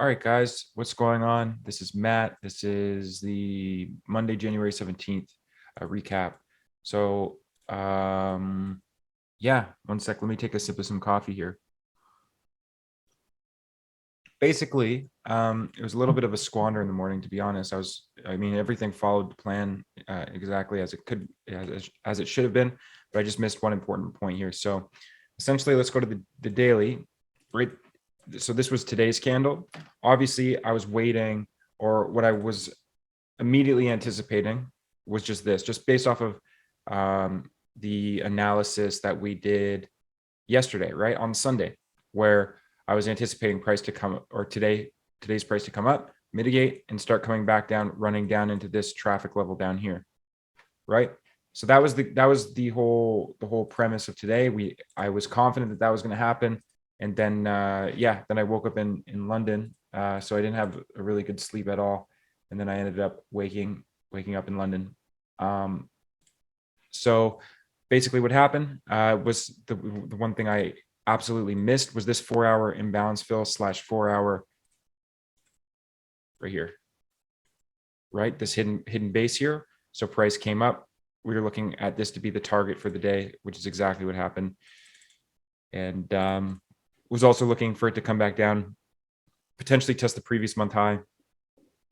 All right, guys, what's going on? This is Matt. This is the Monday, January 17th recap. So, yeah, one sec. Let me take a sip of some coffee here. Basically, it was a little bit of a squander in the morning, to be honest. I mean, everything followed the plan exactly as it could, as it should have been, but I just missed one important point here. So, essentially, let's go to the daily, right? So this was today's candle. Obviously, I was waiting, or what I was immediately anticipating was just this, just based off of the analysis that we did yesterday, right, on Sunday, where I was anticipating price to come, or today's price to come up, mitigate, and start coming back down, running down into this traffic level down here, right? So that was the whole premise of today. I was confident that was going to happen, and then then I woke up in London, so I didn't have a really good sleep at all, and then I ended up waking up in London. So basically, what happened was the one thing I absolutely missed was this 4-hour imbalance fill / 4-hour right here, right? This hidden base here. So price came up. We were looking at this to be the target for the day, which is exactly what happened. And was also looking for it to come back down, potentially test the previous month high,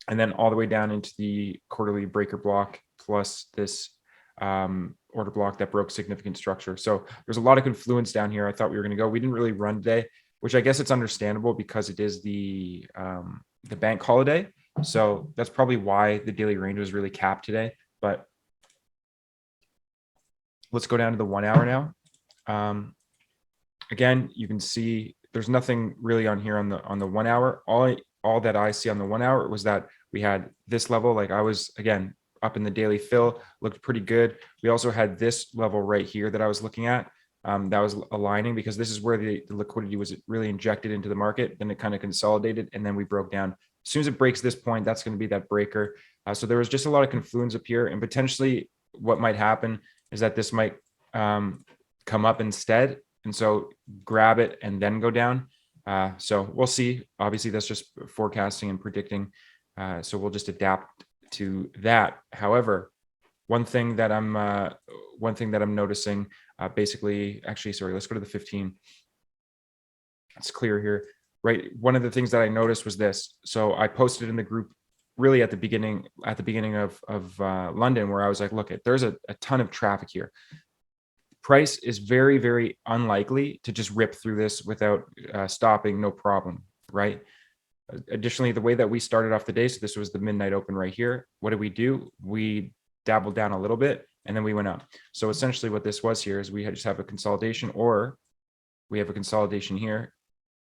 and then all the way down into the quarterly breaker block, plus this order block that broke significant structure. So there's a lot of confluence down here. I thought we were going to go. We didn't really run today, which I guess it's understandable because it is the bank holiday. So that's probably why the daily range was really capped today. But let's go down to the 1 hour now. Again, you can see there's nothing really on here on the 1 hour. All that I see on the 1 hour was that we had this level. Like I was, again, up in the daily fill, looked pretty good. We also had this level right here that I was looking at. That was aligning because this is where the liquidity was really injected into the market. Then it kind of consolidated, and then we broke down. As soon as it breaks this point, that's going to be that breaker. So there was just a lot of confluence up here, and potentially what might happen is that this might come up instead, and so grab it and then go down. So we'll see. Obviously, that's just forecasting and predicting. So we'll just adapt to that. However, one thing that I'm noticing, basically, actually, sorry, let's go to the 15. It's clear here, right? One of the things that I noticed was this. So I posted in the group really at the beginning of London, where I was like, look, there's a ton of traffic here. Price is very, very unlikely to just rip through this without stopping, no problem, right? Additionally, the way that we started off the day, so this was the midnight open right here. What did we do? We dabbled down a little bit, and then we went up. So essentially what this was here is we just have a consolidation, or we have a consolidation here.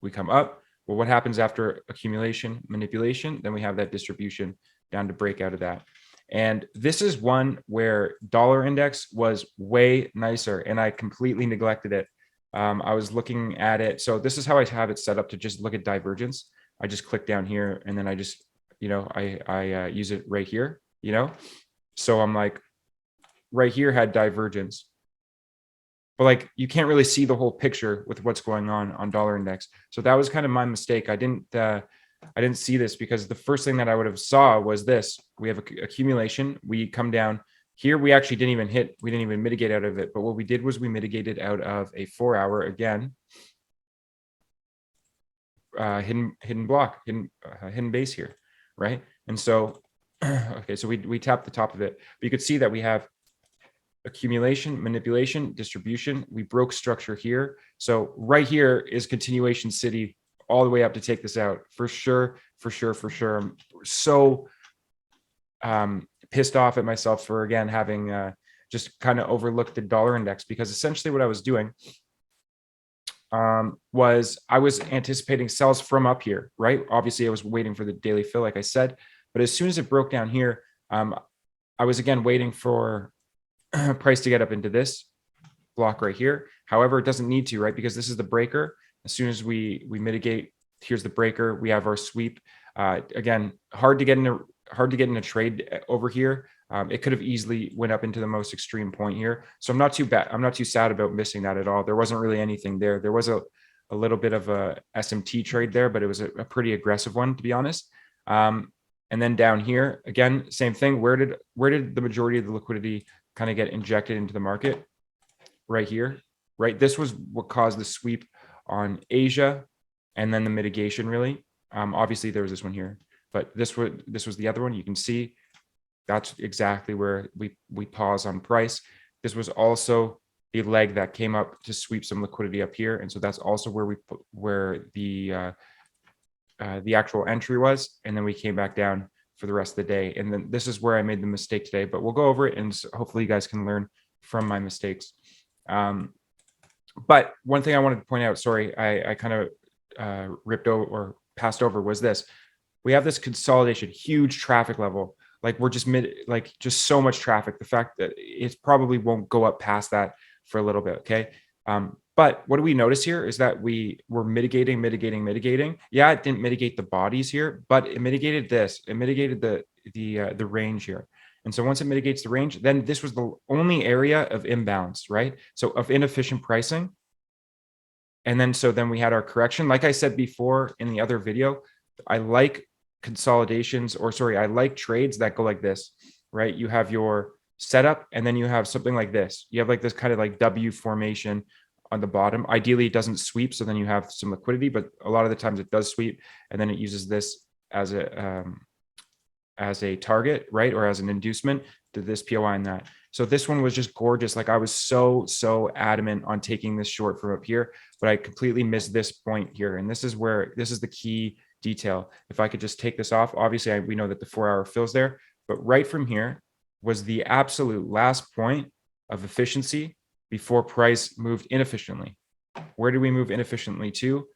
We come up. Well, what happens after accumulation, manipulation? Then we have that distribution down to break out of that. And this is one where dollar index was way nicer, and I completely neglected it. I was looking at it. So this is how I have it set up to just look at divergence. I just click down here, and then I just, I use it right here, So I'm like, right here had divergence. But like, you can't really see the whole picture with what's going on dollar index. So that was kind of my mistake. I didn't see this because the first thing that I would have saw was this. We have accumulation. We come down here. We actually didn't even mitigate out of it. But what we did was we mitigated out of a 4-hour, again, hidden block, hidden base here, right? And so, okay, so we tapped the top of it. But you could see that we have accumulation, manipulation, distribution. We broke structure here. So right here is continuation city all the way up to take this out. For sure. I'm so pissed off at myself for, again, having just kind of overlooked the dollar index, because essentially what I was doing was I was anticipating sells from up here, right? Obviously, I was waiting for the daily fill, like I said. But as soon as it broke down here, I was, again, waiting for price to get up into this block right here. However, it doesn't need to, right? Because this is the breaker. As soon as we mitigate, here's the breaker. We have our sweep. Again, hard to get in a trade over here. It could have easily went up into the most extreme point here. So I'm not too sad about missing that at all. There wasn't really anything there. There was a little bit of a SMT trade there, but it was a pretty aggressive one, to be honest. And then down here, again, same thing. Where did the majority of the liquidity kind of get injected into the market? Right here, right? This was what caused the sweep on Asia, and then the mitigation really. Obviously there was this one here, but this was the other one. You can see that's exactly where we pause on price. This was also the leg that came up to sweep some liquidity up here, and so that's also where the actual entry was, and then we came back down for the rest of the day. And then this is where I made the mistake today, but we'll go over it, and hopefully you guys can learn from my mistakes. But one thing I wanted to point out, sorry, I kind of ripped over or passed over, was this. We have this consolidation, huge traffic level. Like we're just just so much traffic. The fact that it probably won't go up past that for a little bit. Okay. But what do we notice here is that we were mitigating. Yeah, it didn't mitigate the bodies here, but it mitigated this. It mitigated the range here. And so once it mitigates the range, then this was the only area of imbalance, right? So of inefficient pricing. And then then we had our correction. Like I said before in the other video, I like consolidations, or sorry, I like trades that go like this, right? You have your setup, and then you have something like this. You have like this kind of like W formation on the bottom. Ideally, it doesn't sweep, so then you have some liquidity, but a lot of the times it does sweep, and then it uses this as a target, right? Or as an inducement to this POI and that. So this one was just gorgeous. Like I was so adamant on taking this short from up here, but I completely missed this point here. And this is the key detail. If I could just take this off, obviously we know that the 4-hour fills there, but right from here was the absolute last point of efficiency before price moved inefficiently. Where did we move inefficiently to?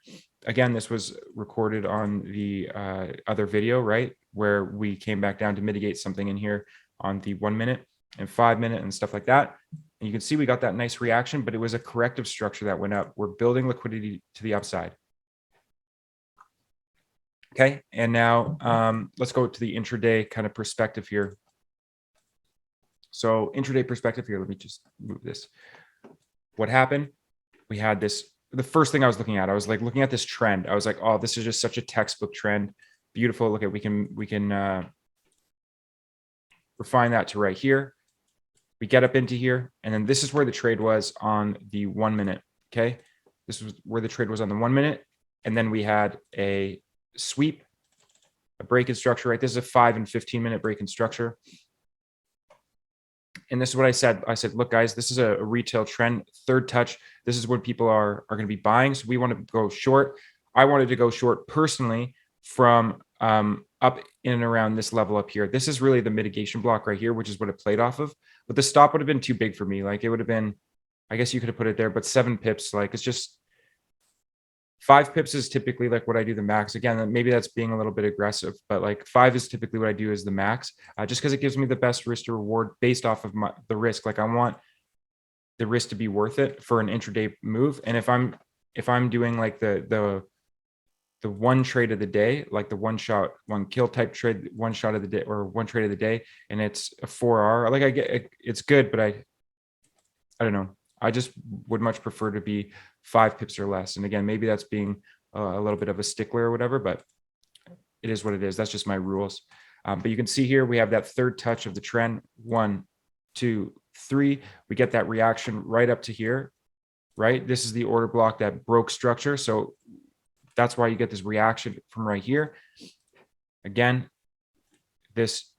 Again, this was recorded on the other video, right? Where we came back down to mitigate something in here on the 1 minute and 5 minute and stuff like that. And you can see we got that nice reaction, but it was a corrective structure that went up. We're building liquidity to the upside. Okay, and now let's go to the intraday kind of perspective here. So intraday perspective here, let me just move this. What happened? We had this, the first thing I was looking at, I was like looking at this trend. I was like, oh, this is just such a textbook trend. Beautiful. Look at, we can refine that to right here. We get up into here, and then this is where the trade was on the 1 minute. Okay, this was where the trade was on the 1 minute, and then we had a sweep, a break in structure, right? This is a 5 and 15 minute break in structure. And this is what I said. I said, look, guys, this is a retail trend. Third touch. This is when people are going to be buying. So we want to go short. I wanted to go short personally from up in and around this level up here. This is really the mitigation block right here, which is what it played off of. But the stop would have been too big for me. Like it would have been, I guess you could have put it there, but 7 pips. Like it's just 5 pips is typically like what I do the max. Again, maybe that's being a little bit aggressive, but like 5 is typically what I do as the max, just because it gives me the best risk to reward based off of the risk. Like I want the risk to be worth it for an intraday move. And if I'm doing like the one trade of the day, like the one kill type trade, one shot of the day or one trade of the day, and it's a 4R, like I get it, it's good, but I don't know. I just would much prefer to be 5 pips or less. And again, maybe that's being a little bit of a stickler or whatever, but it is what it is. That's just my rules. But you can see here, we have that third touch of the trend. 1, 2, 3. We get that reaction right up to here, right? This is the order block that broke structure. So that's why you get this reaction from right here. Again, this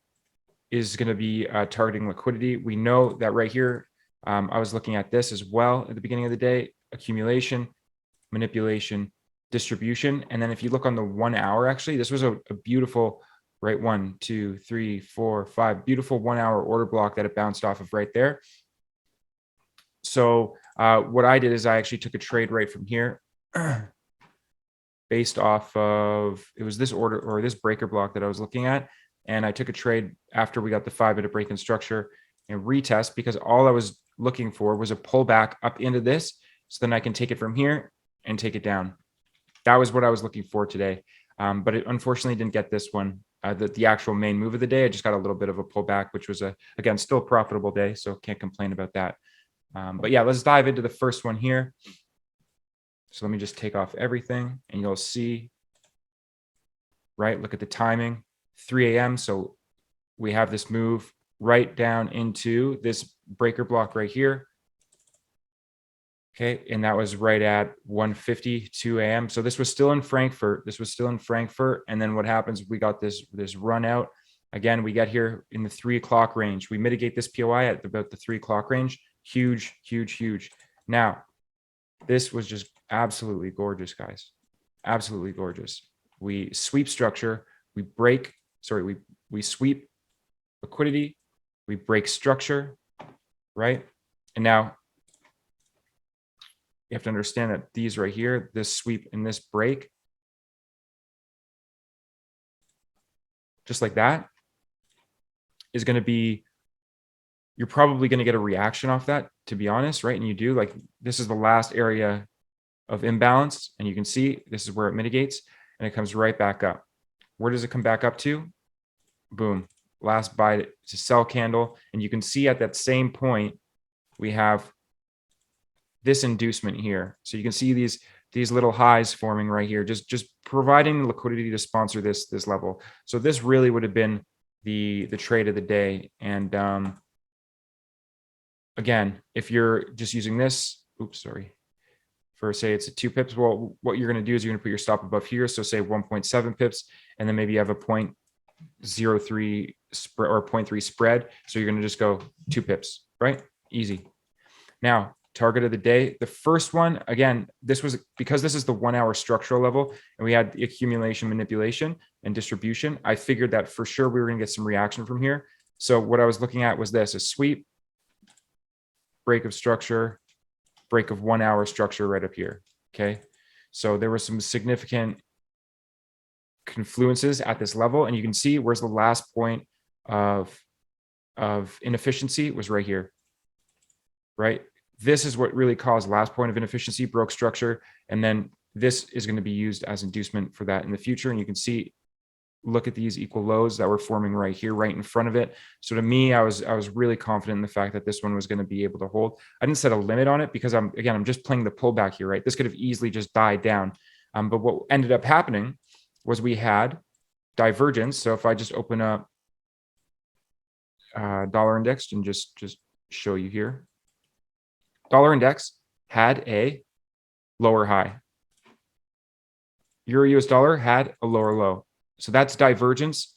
is going to be targeting liquidity. We know that right here, I was looking at this as well at the beginning of the day: accumulation, manipulation, distribution. And then if you look on the 1 hour, actually, this was a beautiful, right? 1, 2, 3, 4, 5, beautiful 1 hour order block that it bounced off of right there. So what I did is I actually took a trade right from here based off of, it was this order or this breaker block that I was looking at. And I took a trade after we got the 5 minute break in structure and retest, because all I was looking for was a pullback up into this. So then I can take it from here and take it down. That was what I was looking for today. But it unfortunately didn't get this one, the actual main move of the day. I just got a little bit of a pullback, which was again, still a profitable day. So can't complain about that. But yeah, let's dive into the first one here. So let me just take off everything and you'll see, right? Look at the timing, 3 a.m. So we have this move right down into this breaker block right here. Okay, and that was right at 1:52 a.m. So this was still in Frankfurt. This was still in Frankfurt. And then what happens? We got this run out. Again, we get here in the 3 o'clock range. We mitigate this POI at about the 3 o'clock range. Huge, huge, huge. Now, this was just absolutely gorgeous, guys. Absolutely gorgeous. We sweep structure. We break. Sorry, we sweep liquidity. We break structure, right? And now you have to understand that these right here, this sweep and this break, just like that, is going to be, you're probably going to get a reaction off that, to be honest, right? And you do, like, this is the last area of imbalance, and you can see this is where it mitigates, and it comes right back up. Where does it come back up to? Boom. Last buy, it's a sell candle, and you can see at that same point, we have this inducement here. So you can see these little highs forming right here, just providing liquidity to sponsor this level. So this really would have been the trade of the day. And again, if you're just using this, oops, sorry, for say it's a 2 pips, well, what you're going to do is you're going to put your stop above here. So say 1.7 pips, and then maybe you have a 0.03 spread or 0.3 spread. So you're going to just go 2 pips, right? Easy. Now, target of the day, the first one, again, this was because this is the 1 hour structural level and we had the accumulation, manipulation, and distribution. I figured that for sure we were going to get some reaction from here. So what I was looking at was this: a sweep, break of structure, break of 1 hour structure right up here. Okay. So there were some significant confluences at this level, and you can see where's the last point of inefficiency was right here, right? This is what really caused last point of inefficiency, broke structure. And then this is going to be used as inducement for that in the future. And you can see, look at these equal lows that were forming right here, right in front of it. So to me, I was really confident in the fact that this one was going to be able to hold. I didn't set a limit on it because I'm just playing the pullback here, right? This could have easily just died down. But what ended up happening was we had divergence. So if I just open up dollar index and just show you here, dollar index had a lower high. Euro US dollar had a lower low. So that's divergence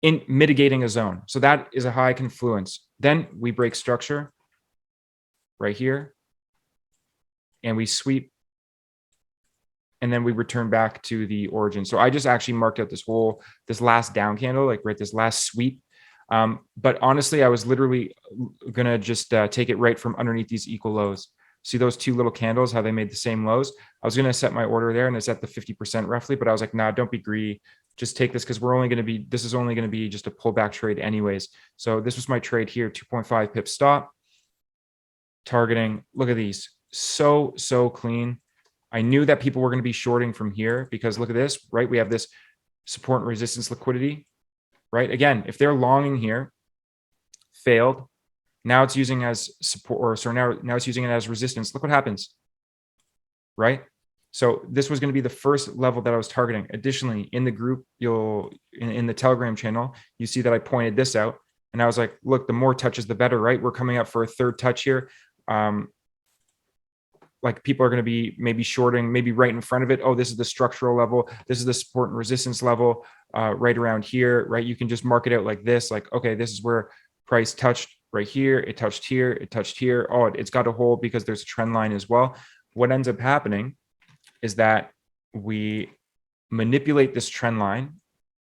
in mitigating a zone. So that is a high confluence. Then we break structure right here and we sweep, and then we return back to the origin. So I just actually marked out this last down candle, like right, this last sweep. But honestly, I was literally going to just take it right from underneath these equal lows. See those 2 little candles, how they made the same lows? I was going to set my order there and it's at the 50% roughly, but I was like, nah, don't be greedy. Just take this because this is only going to be just a pullback trade anyways. So this was my trade here, 2.5 pip stop. Targeting, look at these, so clean. I knew that people were going to be shorting from here because look at this, right? We have this support and resistance liquidity. Right? Again, if they're longing here, failed, now it's using as support, or sorry, now it's using it as resistance. Look what happens, right? So this was going to be the first level that I was targeting. Additionally, in the group, in the Telegram channel, you see that I pointed this out, and I was like, look, the more touches, the better, right? We're coming up for a 3rd touch here. Like people are going to be maybe shorting, maybe right in front of it. Oh, this is the structural level. This is the support and resistance level right around here, right? You can just mark it out like this, like, okay, this is where price touched right here. It touched here. It touched here. Oh, it's got to hold because there's a trend line as well. What ends up happening is that we manipulate this trend line,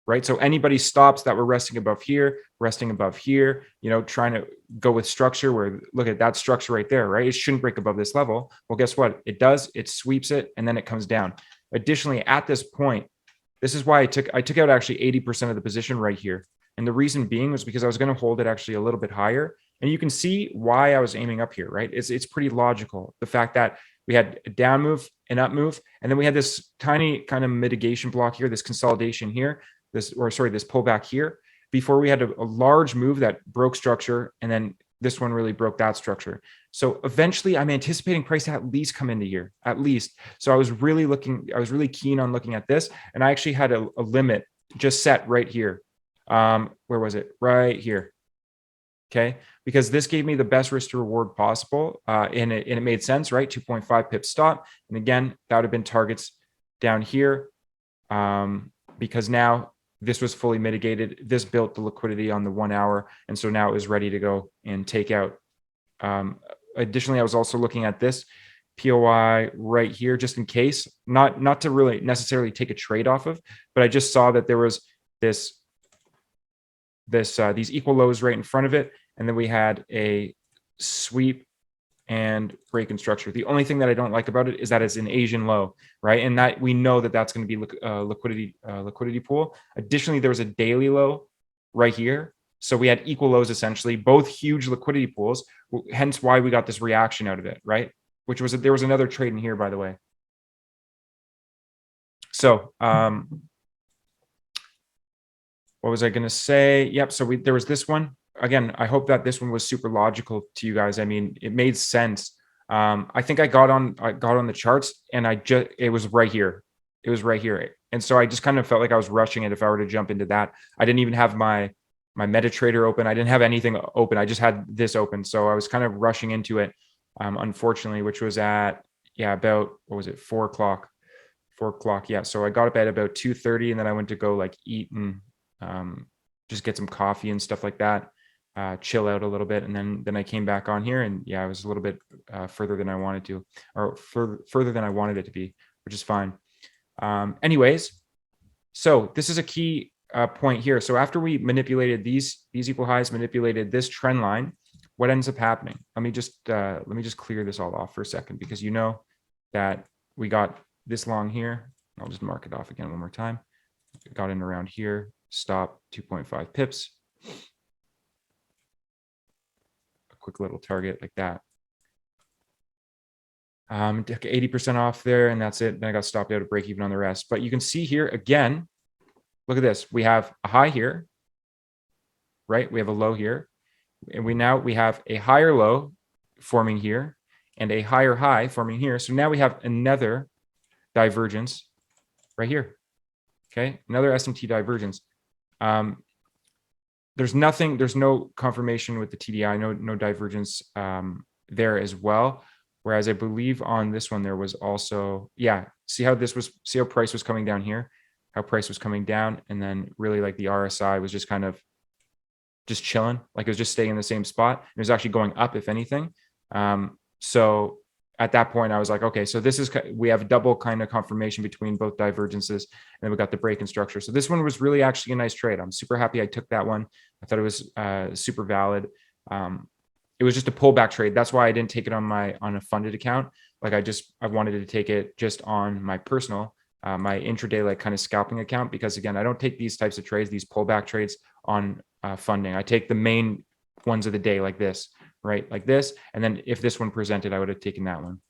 right? So anybody stops that were resting above here, trying to go with structure where, look at that structure right there, right? It shouldn't break above this level. Well, guess what? It does. It sweeps it and then it comes down. Additionally, at this point, this is why I took out actually 80% of the position right here. And the reason being was because I was going to hold it actually a little bit higher. And you can see why I was aiming up here, right? It's pretty logical. The fact that we had a down move, an up move, and then we had this tiny kind of mitigation block here, this consolidation here, this pullback here, before we had a large move that broke structure and then this one really broke that structure. So eventually I'm anticipating price to at least come into here, at least. So I was really keen on looking at this. And I actually had a limit just set right here. Where was it? Right here. Okay. Because this gave me the best risk to reward possible. And it made sense, right? 2.5 pips stop. And again, that would have been targets down here. Because now this was fully mitigated. This built the liquidity on the 1 hour. And so now it was ready to go and take out. Additionally, I was also looking at this POI right here, just in case, not to really necessarily take a trade off of, but I just saw that there was these equal lows right in front of it. And then we had a sweep and break in structure. The only thing that I don't like about it is that it's an Asian low, right? And that we know that that's going to be liquidity pool. Additionally, there was a daily low right here. So we had equal lows, essentially, both huge liquidity pools, hence why we got this reaction out of it, right? Which was, there was another trade in here, by the way. So, what was I going to say? Yep. So there was this one. Again, I hope that this one was super logical to you guys. I mean, it made sense. I think I got on the charts and it was right here. It was right here. And so I just kind of felt like I was rushing it if I were to jump into that. I didn't even have my MetaTrader open. I didn't have anything open. I just had this open. So I was kind of rushing into it, unfortunately, which was at, about, what was it? 4 o'clock. 4 o'clock. Yeah. So I got up at about 2:30 and then I went to go like eat and just get some coffee and stuff like that, chill out a little bit. And then I came back on here and I was a little bit further than I wanted to, or further than I wanted it to be, which is fine. Anyways, so this is a key point here. So after we manipulated these equal highs, manipulated this trend line, what ends up happening? Let me just clear this all off for a second, because you know that we got this long here. I'll just mark it off again one more time. Got in around here, stop 2.5 pips. A quick little target like that. 80% off there, and that's it. Then I got stopped out of break even on the rest. But you can see here again, look at this. We have a high here, right? We have a low here. And we have a higher low forming here and a higher high forming here. So now we have another divergence right here. Okay, another SMT divergence. There's no confirmation with the TDI, no divergence there as well. Whereas I believe on this one there was also, see how price was coming down here, how price was coming down, and then really like the RSI was just kind of just chilling, like it was just staying in the same spot. It was actually going up, if anything. So at that point, I was like, okay, so we have double kind of confirmation between both divergences, and then we got the break in structure. So this one was really actually a nice trade. I'm super happy I took that one. I thought it was super valid. It was just a pullback trade. That's why I didn't take it on a funded account. Like I wanted to take it just on my personal, my intraday, like kind of scalping account, because again, I don't take these types of trades, these pullback trades on funding. I take the main ones of the day like this, right? Like this. And then if this one presented, I would have taken that one.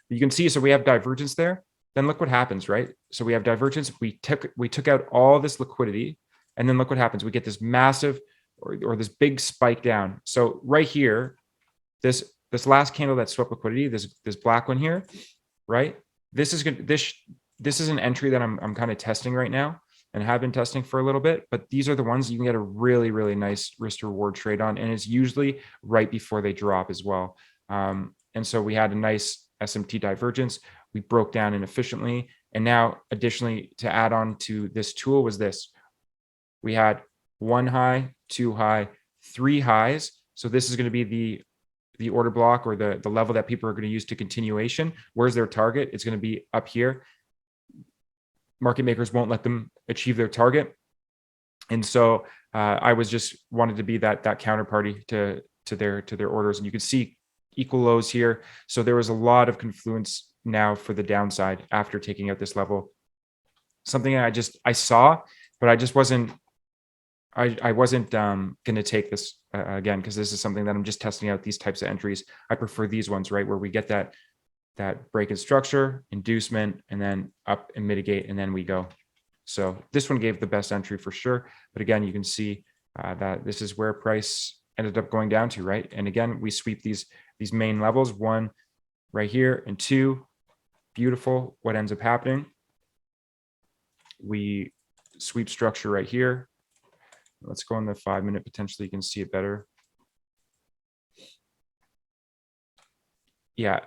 You can see, so we have divergence there. Then look what happens, right? So we have divergence. We took out all this liquidity, and then look what happens. We get this massive or this big spike down. So right here, this last candle that swept liquidity, this black one here, right? This is good. This is an entry that I'm kind of testing right now and have been testing for a little bit, but these are the ones you can get a really, really nice risk to reward trade on. And it's usually right before they drop as well. And so we had a nice SMT divergence. We broke down inefficiently. And now additionally, to add on to this tool was this. We had 1 high, 2 high, 3 highs. So this is going to be the order block, or the level that people are going to use to continuation. Where's their target? It's going to be up here. Market makers won't let them achieve their target. And so I was just wanted to be that counterparty to their orders. And you can see equal lows here. So there was a lot of confluence now for the downside after taking out this level. Something I saw, but I just wasn't, I wasn't going to take this again, because this is something that I'm just testing out, these types of entries. I prefer these ones, right, where we get that break in structure, inducement, and then up and mitigate, and then we go. So this one gave the best entry for sure. But again, you can see that this is where price ended up going down to, right? And again, we sweep these main levels, 1 right here and 2. Beautiful. What ends up happening? We sweep structure right here. Let's go on the 5-minute. Potentially you can see it better. Yeah.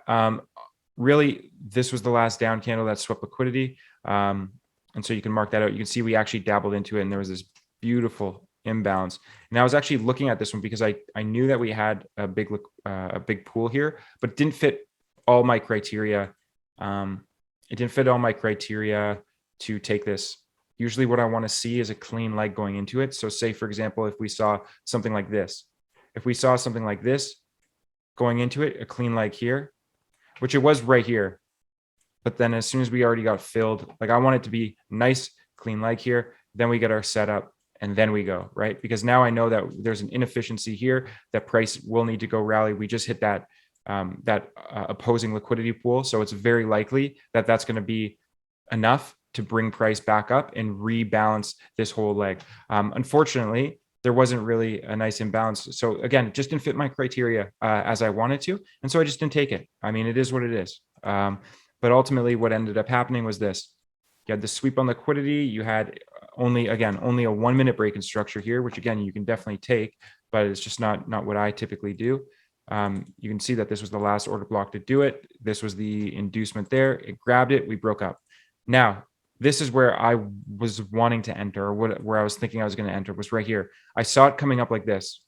Really, this was the last down candle that swept liquidity. And so you can mark that out. You can see we actually dabbled into it and there was this beautiful imbalance. And I was actually looking at this one because I knew that we had a big pool here, but it didn't fit all my criteria. It didn't fit all my criteria to take this. Usually what I want to see is a clean leg going into it. So say, for example, if we saw something like this, going into it, a clean leg here, which it was right here. But then as soon as we already got filled, like I want it to be nice, clean leg here, then we get our setup and then we go, right? Because now I know that there's an inefficiency here, that price will need to go rally. We just hit that opposing liquidity pool. So it's very likely that that's going to be enough to bring price back up and rebalance this whole leg. Unfortunately, there wasn't really a nice imbalance. So again, it just didn't fit my criteria as I wanted to. And so I just didn't take it. I mean, it is what it is. But ultimately what ended up happening was this. You had the sweep on liquidity. You had only a 1-minute break in structure here, which again, you can definitely take, but it's just not what I typically do. You can see that this was the last order block to do it. This was the inducement there. It grabbed it. We broke up. Now, this is where I was wanting to enter, or where I was thinking I was going to enter, was right here. I saw it coming up like this.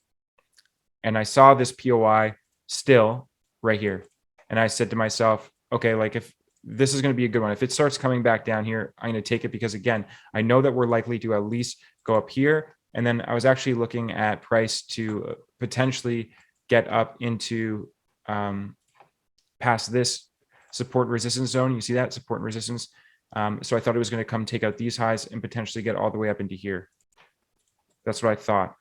And I saw this POI still right here. And I said to myself, okay, like if this is going to be a good one, if it starts coming back down here, I'm going to take it because again, I know that we're likely to at least go up here. And then I was actually looking at price to potentially get up into past this support resistance zone. You see that support and resistance. So I thought it was going to come take out these highs and potentially get all the way up into here. That's what I thought.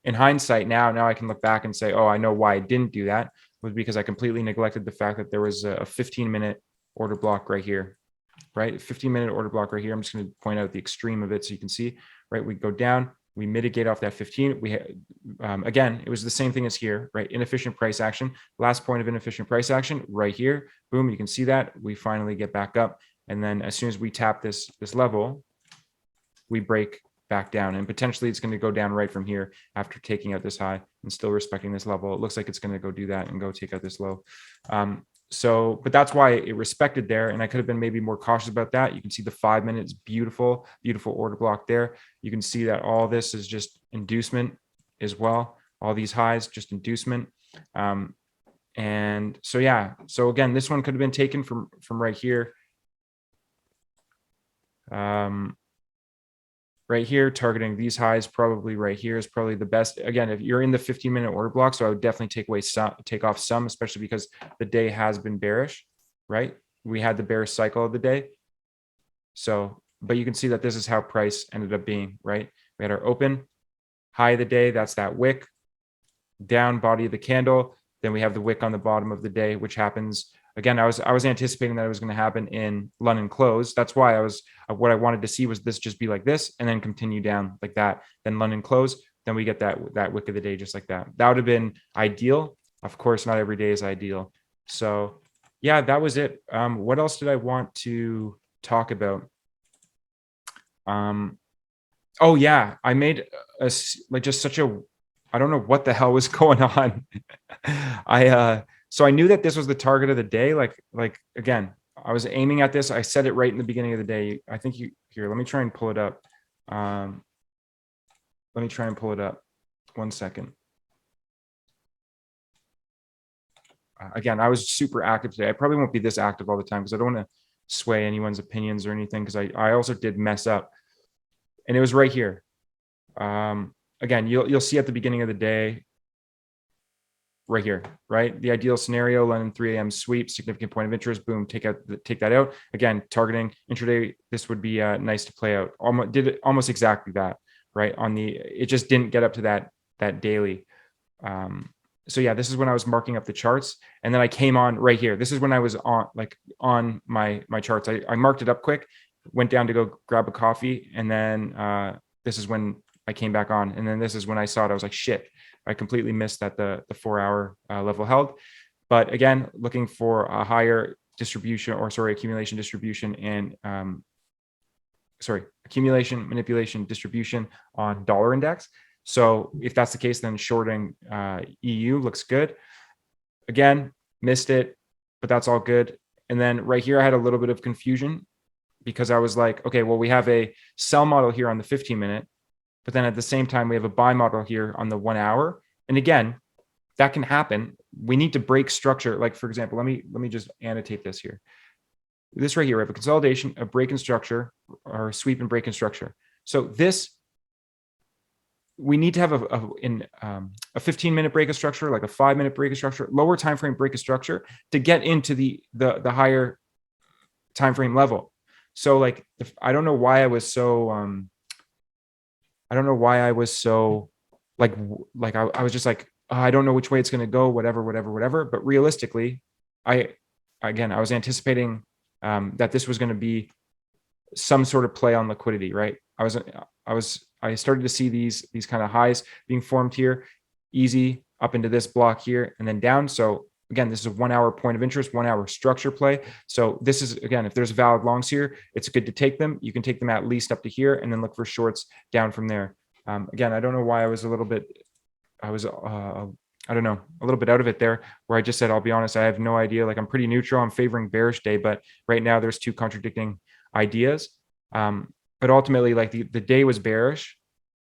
In hindsight, now I can look back and say, oh, I know why I didn't do that, was because I completely neglected the fact that there was a 15-minute order block right here, right? 15-minute order block right here. I'm just going to point out the extreme of it so you can see, right? We go down, we mitigate off that 15. Again, it was the same thing as here, right? Inefficient price action. Last point of inefficient price action right here. Boom, you can see that. We finally get back up. And then as soon as we tap this level, we break back down, and potentially it's going to go down right from here after taking out this high and still respecting this level. It looks like it's going to go do that and go take out this low. But that's why it respected there. And I could have been maybe more cautious about that. You can see the 5 minutes, beautiful order block there. You can see that all this is just inducement as well. All these highs, just inducement. And so, yeah. So again, this one could have been taken from right here. Right here, targeting these highs, probably right here is probably the best. Again, if you're in the 15-minute order block, so I would definitely take off some, especially because the day has been bearish, right? We had the bearish cycle of the day. So, but you can see that this is how price ended up being, right? We had our open, high of the day, that's that wick, down body of the candle. Then we have the wick on the bottom of the day, which happens. Again, I was anticipating that it was going to happen in London close. That's why what I wanted to see was this just be like this and then continue down like that. Then London close, then we get that wick of the day just like that. That would have been ideal. Of course, not every day is ideal. So yeah, that was it. What else did I want to talk about? Oh yeah, I made just such a, I don't know what the hell was going on. So I knew that this was the target of the day. Like again, I was aiming at this. I said it right in the beginning of the day. I think here, let me try and pull it up. Let me try and pull it up. 1 second. Again, I was super active today. I probably won't be this active all the time because I don't want to sway anyone's opinions or anything, because I also did mess up. And it was right here. Again, you'll see at the beginning of the day, right here, right? The ideal scenario, London 3 a.m. sweep, significant point of interest, boom, take that out. Again, targeting intraday, this would be nice to play out. Did it almost exactly that, right? It just didn't get up to that daily. So yeah, this is when I was marking up the charts, and then I came on right here. This is when I was on my charts. I marked it up quick, went down to go grab a coffee, and then this is when I came back on. And then this is when I saw it. I was like, shit, I completely missed that the 4-hour level held. But again, looking for a higher distribution, or sorry, accumulation, distribution, and accumulation, manipulation, distribution on dollar index. So if that's the case, then shorting EU looks good. Again, missed it, but that's all good. And then right here, I had a little bit of confusion because I was like, okay, well, we have a sell model here on the 15-minute, but then at the same time, we have a buy model here on the 1 hour. And again, that can happen. We need to break structure. Like, for example, let me just annotate this here. This right here, we have a consolidation, a break in structure, or a sweep and break in structure. So this, we need to have a 15-minute break of structure, like a 5-minute break of structure, lower time frame break of structure to get into the higher time frame level. So like, I don't know why I was so like I was just like, oh, I don't know which way it's going to go, whatever. But realistically, I was anticipating that this was going to be some sort of play on liquidity, right? I started to see these kind of highs being formed here, easy up into this block here and then down. So again, this is a 1 hour point of interest, 1 hour structure play. So this is, again, if there's valid longs here, it's good to take them. You can take them at least up to here and then look for shorts down from there. Again, I don't know why I was a little bit, I don't know, a little bit out of it there, where I just said, I'll be honest, I have no idea. Like, I'm pretty neutral. I'm favoring bearish day, but right now there's two contradicting ideas. But ultimately, like the day was bearish.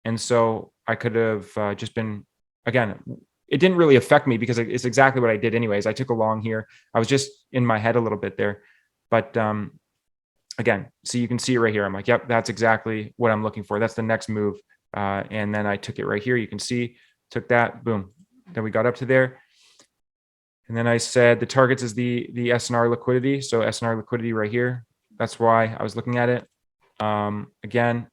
And so I could have just been, again, it didn't really affect me because it's exactly what I did anyways. I took a long here. I was just in my head a little bit there. But again, so you can see it right here. I'm like, yep, that's exactly what I'm looking for. That's the next move. And then I took it right here. You can see, took that, boom. Then we got up to there. And then I said the targets is the SNR liquidity. So SNR liquidity right here. That's why I was looking at it. Again,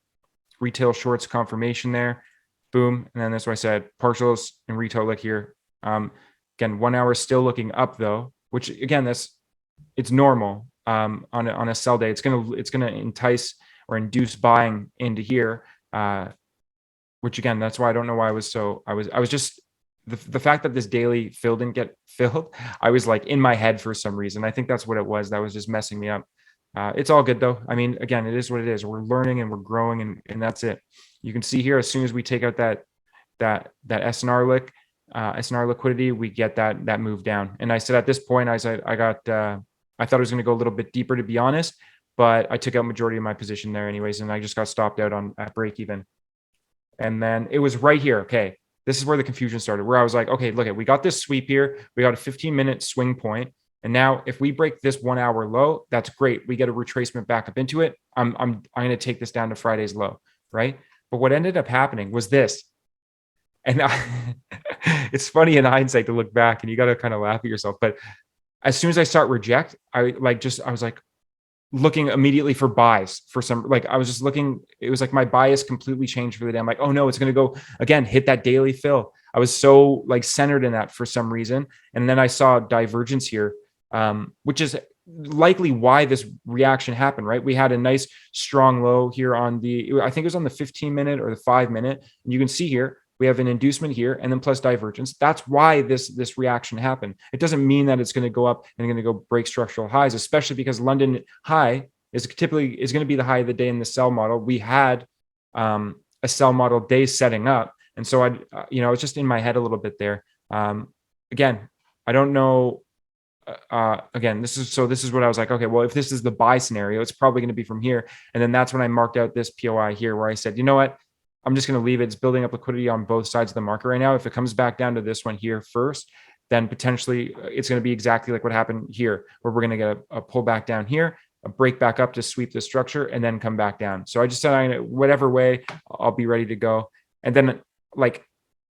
retail shorts confirmation there, boom. And then that's why I said partials and retail look here. Again, 1 hour still looking up though, which again, it's normal. On a sell day, it's gonna entice or induce buying into here. Which again, that's why I don't know why I was just the fact that this daily fill didn't get filled. I was like in my head for some reason. I think that's what it was. That was just messing me up. It's all good though. I mean, again, it is what it is. We're learning and we're growing, and that's it. You can see here, as soon as we take out that SNR liquidity, we get that move down. And I said at this point, I thought it was going to go a little bit deeper, to be honest, but I took out majority of my position there anyways, and I just got stopped out at break even. And then it was right here. Okay, this is where the confusion started, where I was like, okay, look, we got this sweep here. We got a 15-minute swing point. And now if we break this 1 hour low, that's great. We get a retracement back up into it. I'm going to take this down to Friday's low, right? But what ended up happening was this. And it's funny in hindsight to look back and you got to kind of laugh at yourself. But as soon as I start reject, I was like looking immediately for buys for some, like I was just looking, it was like my bias completely changed for the day. I'm like, oh no, it's going to go again, hit that daily fill. I was so like centered in that for some reason. And then I saw divergence here, which is likely why this reaction happened, right? We had a nice strong low here on I think it was on the 15-minute or the 5-minute. And you can see here, we have an inducement here and then plus divergence. That's why this reaction happened. It doesn't mean that it's going to go up and going to go break structural highs, especially because London high is going to be the high of the day in the sell model. We had a sell model day setting up. And so I was just in my head a little bit there. Again, I don't know. Again, this is what I was like, okay, well, if this is the buy scenario, it's probably going to be from here. And then that's when I marked out this POI here, where I said, you know what? I'm just going to leave it. It's building up liquidity on both sides of the market right now. If it comes back down to this one here first, then potentially it's going to be exactly like what happened here, where we're going to get a pullback down here, a break back up to sweep the structure, and then come back down. So I just said, whatever way, I'll be ready to go. And then like,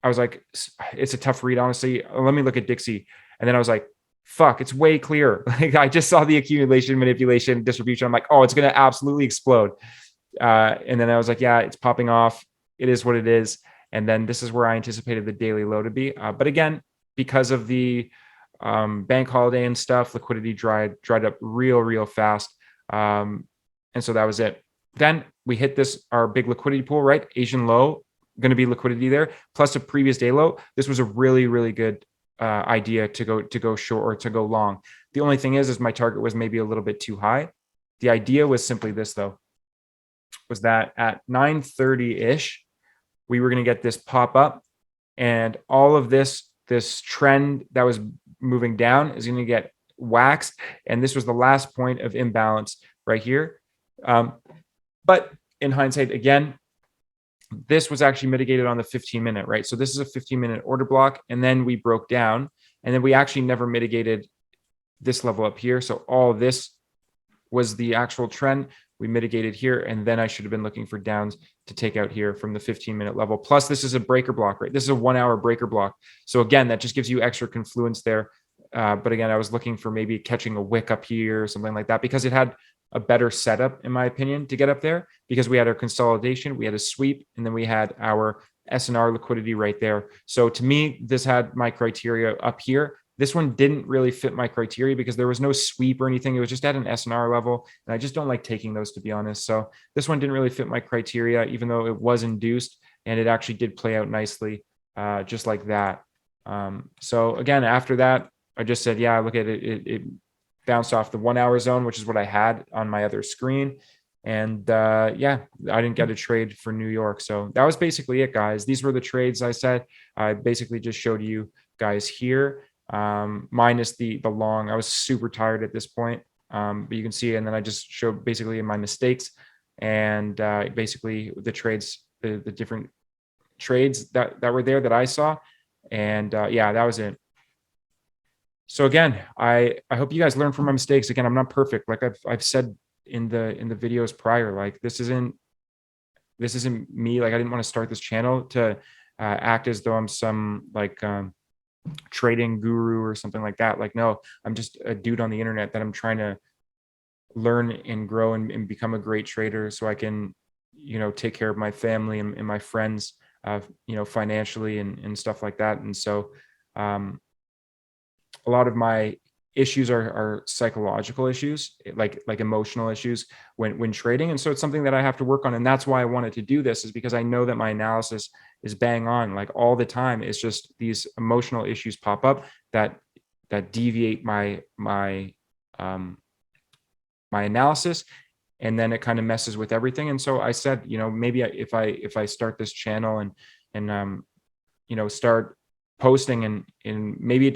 I was like, it's a tough read, honestly. Let me look at Dixie. And then I was like, fuck, it's way clearer. Like I just saw the accumulation, manipulation, distribution. I'm like, oh, it's going to absolutely explode. And then I was like, yeah, it's popping off. It is what it is. And then this is where I anticipated the daily low to be. But again, because of the bank holiday and stuff, liquidity dried up real fast. And so that was it. Then we hit our big liquidity pool, right? Asian low, going to be liquidity there, plus a previous day low, this was a really, really good idea to go short or to go long. The only thing is my target was maybe a little bit too high. The idea was simply this though, was that at 9:30-ish, we were going to get this pop up, and all of this trend that was moving down is going to get waxed. And this was the last point of imbalance right here. But in hindsight, again, this was actually mitigated on the 15-minute, right? So this is a 15-minute order block, and then we broke down, and then we actually never mitigated this level up here. So all this was the actual trend. We mitigated here, and then I should have been looking for downs to take out here from the 15-minute level. Plus, this is a breaker block, right? This is a 1 hour breaker block. So again, that just gives you extra confluence there. But again, I was looking for maybe catching a wick up here or something like that, because it had a better setup, in my opinion, to get up there, because we had our consolidation, we had a sweep, and then we had our S&R liquidity right there. So to me, this had my criteria up here. This one didn't really fit my criteria because there was no sweep or anything. It was just at an S&R level, and I just don't like taking those, to be honest. So this one didn't really fit my criteria, even though it was induced, and it actually did play out nicely, just like that. So again, after that, I just said, yeah, look at it. It bounced off the 1 hour zone, which is what I had on my other screen. And yeah, I didn't get a trade for New York. So that was basically it, guys. These were the trades I said. I basically just showed you guys here, minus the long. I was super tired at this point, but you can see, and then I just showed basically my mistakes, and basically the trades, the different trades that were there that I saw. And yeah, that was it. So again, I hope you guys learn from my mistakes. Again, I'm not perfect. Like I've said in the videos prior, like this isn't me. Like I didn't want to start this channel to act as though I'm some like trading guru or something like that. Like, no, I'm just a dude on the internet that I'm trying to learn and grow and become a great trader, so I can, take care of my family and my friends, financially and stuff like that. And so, a lot of my issues are psychological issues, like emotional issues when trading. And so it's something that I have to work on. And that's why I wanted to do this, is because I know that my analysis is bang on, like all the time. It's just these emotional issues pop up that deviate my analysis, and then it kind of messes with everything. And so I said, maybe if I start this channel and start posting, and maybe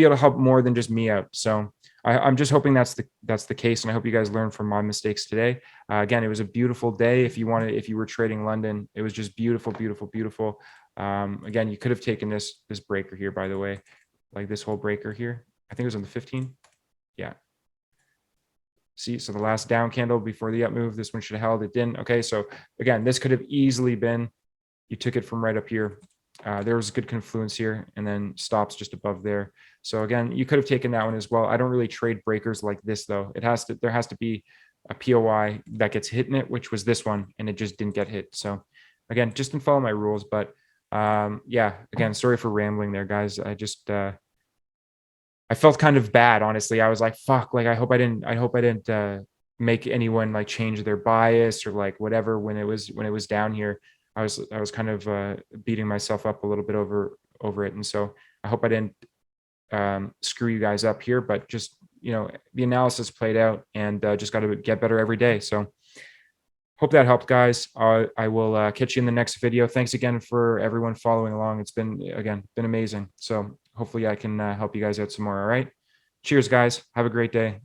it'll help more than just me out. So I'm just hoping that's the case. And I hope you guys learned from my mistakes today. Again, it was a beautiful day. If you were trading London, it was just beautiful, beautiful, beautiful. Again, you could have taken this breaker here, by the way, like this whole breaker here. I think it was on the 15. Yeah. See, so the last down candle before the up move, this one should have held. It didn't. Okay. So again, this could have easily been, you took it from right up here. There was good confluence here, and then stops just above there. So again, you could have taken that one as well. I don't really trade breakers like this though. There has to be a POI that gets hit in it, which was this one, and it just didn't get hit. So again, just didn't follow my rules. But yeah, again, sorry for rambling there, guys. I felt kind of bad, honestly. I was like, fuck, like I hope I didn't make anyone like change their bias or like whatever when it was down here. I was kind of beating myself up a little bit over it. And so I hope I didn't screw you guys up here, but just, the analysis played out, and just got to get better every day. So hope that helped, guys. I will catch you in the next video. Thanks again for everyone following along. It's been amazing. So hopefully I can help you guys out some more. All right. Cheers, guys. Have a great day.